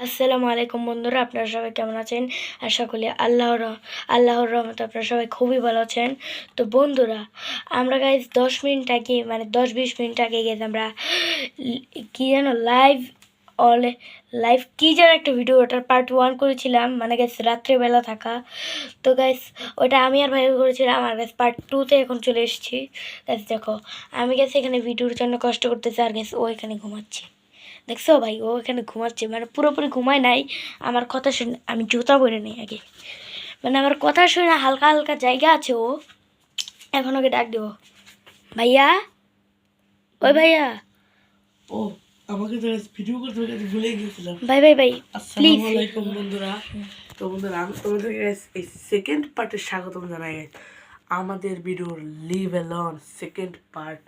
আসসালামু আলাইকুম বন্ধুরা, আপনারা সবাই কেমন আছেন? আশা করি আল্লাহর রহমতে আপনারা সবাই খুবই ভালো আছেন। তো বন্ধুরা, আমরা গাইজ 10 মিনিট আগে 10-20 মিনিট আগে গেছি আমরা কি যেন লাইভ কি যেন একটা ভিডিও, ওটার পার্ট 1 করেছিলাম, মানে গাইজ রাত্রেবেলা থাকা। তো গাইজ ওটা আমি আর ভাই করেছিলাম, আর গাইজ পার্ট 2তে এখন চলে এসেছি। গাইজ দেখো, আমি গেছি এখানে ভিডিওর জন্য কষ্ট করতেছি, আর গাইজ ও এখানে ঘুমাচ্ছে। দেখছো ভাই, ও এখানে ঘুমাচ্ছে, মানে পুরোপুরি ঘুমায় নাই। আমার কথা শুনে আমি জুতা পরে নেই আগে, মানে আমার কথা শুনে হালকা হালকা জায়গা আছে। ও এখন ওকে ডাক দেবো, ভাইয়া, ওই ভাইয়া। ও আমাকে তো ভিডিও করতে ভুলে গিয়েছিলাম। ভাই ভাই ভাই প্লিজ। আসসালামু আলাইকুম বন্ধুরা। তো বন্ধুরা, আমি তোমাদেরকে এই সেকেন্ড পার্টে স্বাগতম জানাই। আমাদের ভিডিওর লিভ অ্যালন সেকেন্ড পার্ট।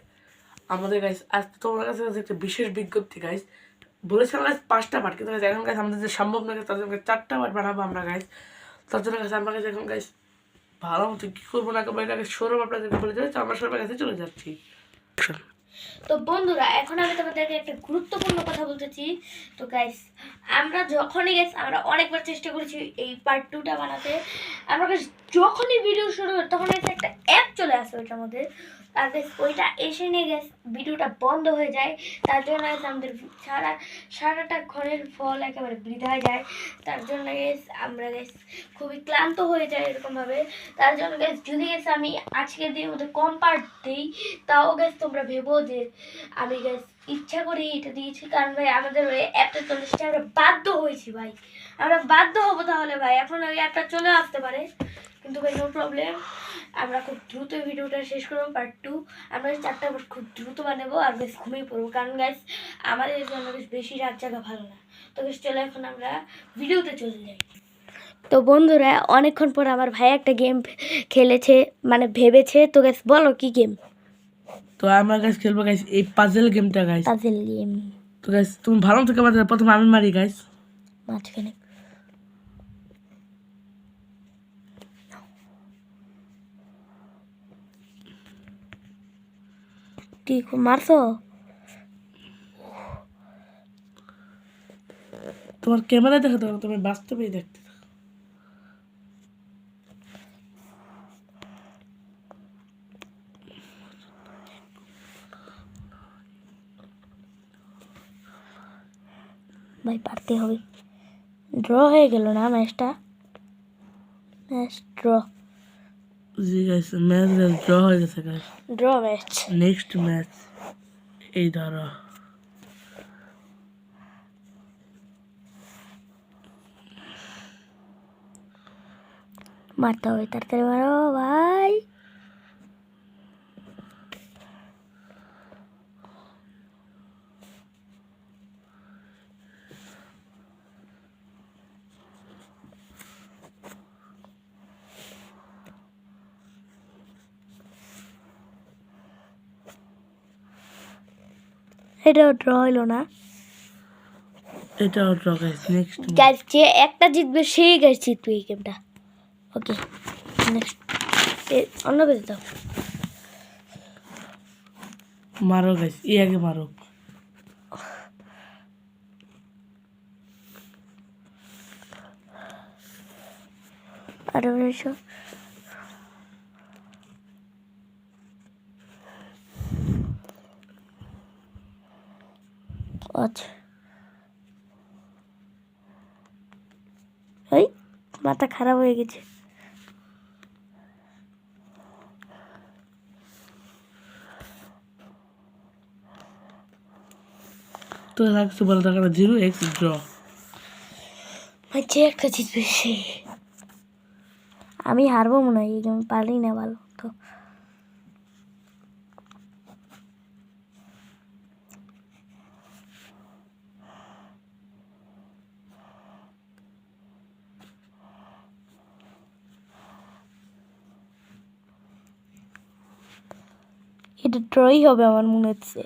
আমাদের গাইস আজ তোমার কাছে একটা বিশেষ বিজ্ঞপ্তি গাইস। বলেছিলাম গাইস 5টা পার্ট, কিন্তু এখন গাইস আমাদের যে সম্ভব না, তার জন্য 4টা পার্ট বানাবো আমরা গাইস। তার জন্য গাইস আমরা কাছে এখন গাইস ভালো মতো কী করবো না করবো এটা সৌরভ আপনাদেরকে বলে যাচ্ছে। আমরা সবার কাছে চলে যাচ্ছি। তো বন্ধুরা, এখন আমি তোমাদেরকে একটা গুরুত্বপূর্ণ কথা বলতেছি। তো গাইস, আমরা যখনই আমরা অনেকবার চেষ্টা করেছি এই পার্ট 2টা বানাতে। আমরা গাইস যখনই ভিডিও শুরু করি তখন একটা অ্যাপ চলে আসে ওইটার মধ্যে, আর গাইস ওইটা এসে নিয়ে গাইস ভিডিওটা বন্ধ হয়ে যায়। তার জন্য গাইস আমাদের সারাটা ঘরের ফল একেবারে বৃথা হয়ে যায়। তার জন্য গাইস আমরা গাইস খুবই ক্লান্ত হয়ে যায় এরকমভাবে। তার জন্য গাইস যদি গাইস আমি আজকের দিনের মধ্যে কম পার্ট দিই, তাও গাইস তোমরা ভেবো যে আমি গাইস ইচ্ছা করে এটা দিয়েছি, কারণ ভাই আমাদের ওই অ্যাপটা চলে এসেছে, আমরা বাধ্য হয়েছি ভাই, আমরা বাধ্য হবো। তাহলে ভাই এখন ওই অ্যাপটা চলে আসতে পারে, কিন্তু ভাই নো প্রবলেম, আমরা খুব দ্রুত ভিডিওটা শেষ করবো পার্ট 2। আমরা 4টা পার্ট খুব দ্রুত বানাবো, আর বেশ ঘুমিয়ে পড়বো, কারণ গাইস আমাদের জন্য বেশ বেশি রাত জাগা ভালো না। তো বেশ চলো এখন আমরা ভিডিওতে চলে যাই। তো বন্ধুরা, অনেকক্ষণ পর আমার ভাই একটা গেম খেলেছে, মানে ভেবেছে। তো গাইস বলো কি গেম? তো আমরা গাইস খেলবো গাইস এই পাজল গেমটা গাইস। Puzzle game. তো গাইস তুমি ভালো থেকে মারবে, প্রথমে আমি মারি গাইস। মাঝখানে কি মারছো? তোমার ক্যামেরা দেখাতে হবে, তুমি বাস্তবেই দেখতে থাকো। ভাই পারতে হবে। ড্র হয়ে গেল না ম্যাচটা? Match draw. জি গাইস, ম্যাচ গাইস ড্র হয়ে গেছে guys. Draw match. Next match এই ধরো। মারতে হবে, তাড়াতাড়ি মারো ভাই। এটাও ড্র হইলো না। এটাও ড্র গাইস। নেক্সট গাইস যে একটা জিতবে সেই গাইস জিতবে এই গেমটা। ওকে নেক্সট অন্য বেজে দাও। মারো গাইস, এই আগে মারো। আরো বেশি আচ্ছা। এই মাথা খারাপ হয়ে গেছে। তো লাগছে বলে টাকা 0x ড্র। যে একটা জিতবে সে। আমি হারবো মনে হয়, এই গেম পারি না ভালো তো। এটা ড্রই হবে আমার মনে হচ্ছে।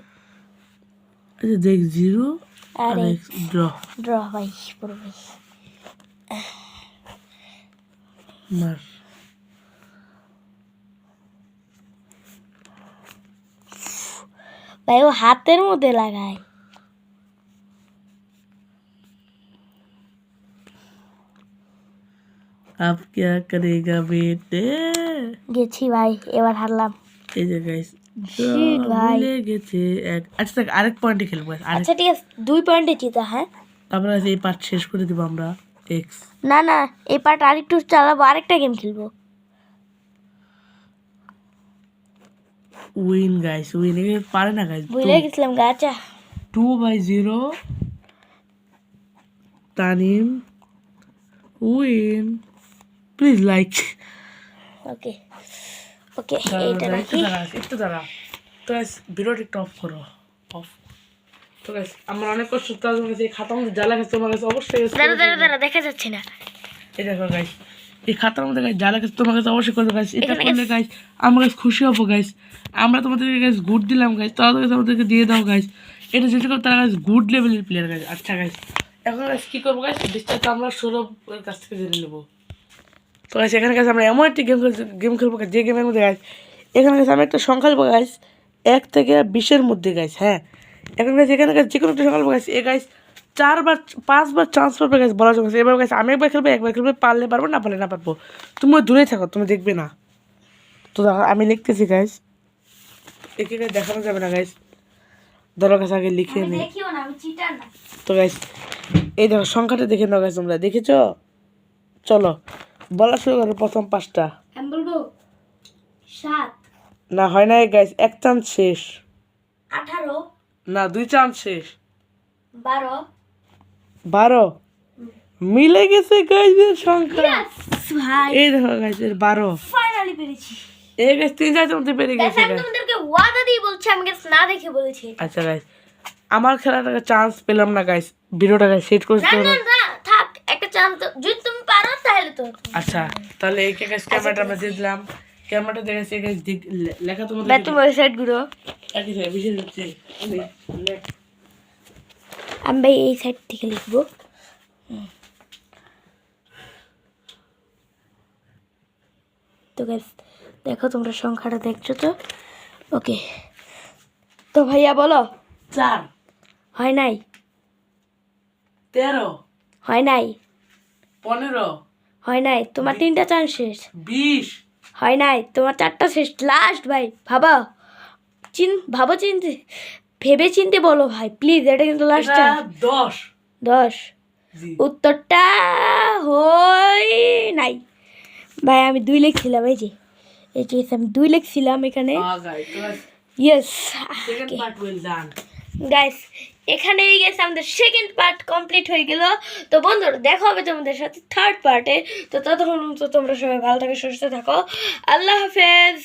আচ্ছা দেখ 0 আর আরে x ড্র। ড্র ভাই, পুরো ভাই। মার। ভাই ও হাতের মধ্যে লাগায়। আপ क्या करेगा बेटे গেছি ভাই, এবার হারলাম। এই যে গাইস Shit, ভাই। ভুলে গেছে আচ্ছা দেখ, আরেক পয়েন্টে খেলবো guys, আচ্ছা ঠিক আছে, 2 পয়েন্টে জিতা। হ্যাঁ তারপরে guys এই পার্ট শেষ করে দিব আমরা এক্স না না, এই পার্ট আরেকটু চালাবো, আরেকটা গেম খেলবো। উইন গাইস, উইন পারে না গাইস। ভুলে গেছিলাম গাছা। 2/0 Tanim win. Please like. Okay okay, এইটা রাখি। একটু দাঁড়া তো গাইস, ভিডিওটা একটু অফ করো, অফ। তো গাইস আমার অনেক কষ্ট, তার জন্য এই খাতার মধ্যে জ্বালা গেছে, তোমার কাছে অবশ্যই দাঁড়া দাঁড়া দাঁড়া, দেখা যাচ্ছে না। এই দেখো গাইস, এই খাতার মধ্যে গাইস জ্বালা গেছে, তোমার কাছে অবশ্যই করবে গাইস। এটা এখানে করলে গাইস আমরা গাইস খুশি হবো গাইস। আমরা তোমাদেরকে গাইস গুড দিলাম গাইস, তাহলে গাইস আমাদেরকে দিয়ে দাও গাইস। এটা যেটা করো তারা গাইস গুড লেভেলের প্লেয়ার গাইস। আচ্ছা গাইস, এখন গাইস কি করবো গাইস, বিস্তারিত আমরা সৌরভের কাছ থেকে জেনে নেবো। তো গাইস এখানে গাইস আমরা এমন একটি গেম খেলবো guys, যে গেমের মধ্যে গাইস এখানে গাইস আমি একটা সংখ্যা দেবো গাইস 1 থেকে 20-এর মধ্যে গাইস। হ্যাঁ এখন গাইস এখানে গাইস যে কোনো একটা সংখ্যা দেবো গাইস, এ গাইস 4-5 বার চান্স পাবে গাইস বলার জন্য। এবার গাইস আমি একবার খেলবো, একবার খেলবে, পারলে পারবো, না পারলে না পারবো। তুমিও দূরে থাকো, তুমি দেখবে না। তো দেখো আমি লিখতেছি গাইস, একে গাইস দেখানো যাবে না গাইস, ধরো গাইস আগে লিখে আমি নিই। দেখিও না, আমি চিটার না। তো গাইস এই দেখো সংখ্যাটা দেখে নাও গাইস, তোমরা দেখেছো? চলো বলা শুরু করো প্রথম 5টা। আমি বলবো 7, না হয় না গাইস, এক চান্স শেষ। 18, না 2 চান্স শেষ। 12। 12 মিলে গেছে গাইস এর সংখ্যা। ভাই এই দেখো গাইস এর 12। ফাইনালি পেরেছি। এই গাইস 3-4 মধ্যে পেরে গাইস গেছে আমি guys। তোমাদেরকে ওয়াদা দিয়ে বলছি, আমি গাইস না দেখে বলেছি। আচ্ছা গাইস আমার খেলাটাকে চান্স পেলাম না গাইস, ভিডিওটা গাইস সেট করে না দিতে না হবে। না, থাক, একটা চান্স যদি তুমি পারো তাহলে তো। আচ্ছা তাহলে এই গাইস ক্যামেরাটা আমরা দিয়ে দিলাম, ক্যামেরাটা দেখে সে গাইস লেখা ভাই তোমাদের তুমি ওয়েবসাইট গুলো, একই সাথে বিশেষ হচ্ছে আমি ভাই এই সাইড থেকে লিখবো। তো গাইস দেখো, তোমরা সংখ্যাটা দেখছো তো? ওকে, তো ভাইয়া বলো। 4 হয় নাই, 13 হয় নাই, 15 হয় নাই, তোমার 3টা চান্স শেষ। 20 হয় নাই, তোমার 4টা শেষ, লাস্ট ভাই। ভাবো, ভাবো, চিনতে, ভেবে চিনতে বলো ভাই প্লিজ, এটা কিন্তু লাস্ট এটা চান্স। 10 10। জি উত্তরটা হয় নাই ভাই, আমি 2 লিখছিলাম। এই যে আমি 2 লিখছিলাম এখানে। গাইস তো yes second part will done guys, এখানেই গেছে আমাদের সেকেন্ড পার্ট কমপ্লিট হয়ে গেল। তো বন্ধুরা দেখা হবে তোমাদের সাথে থার্ড পার্টে। তো ততক্ষণ তো তোমরা সবাই ভালো থাকো, সুস্থ থাকো। আল্লাহ হাফেজ।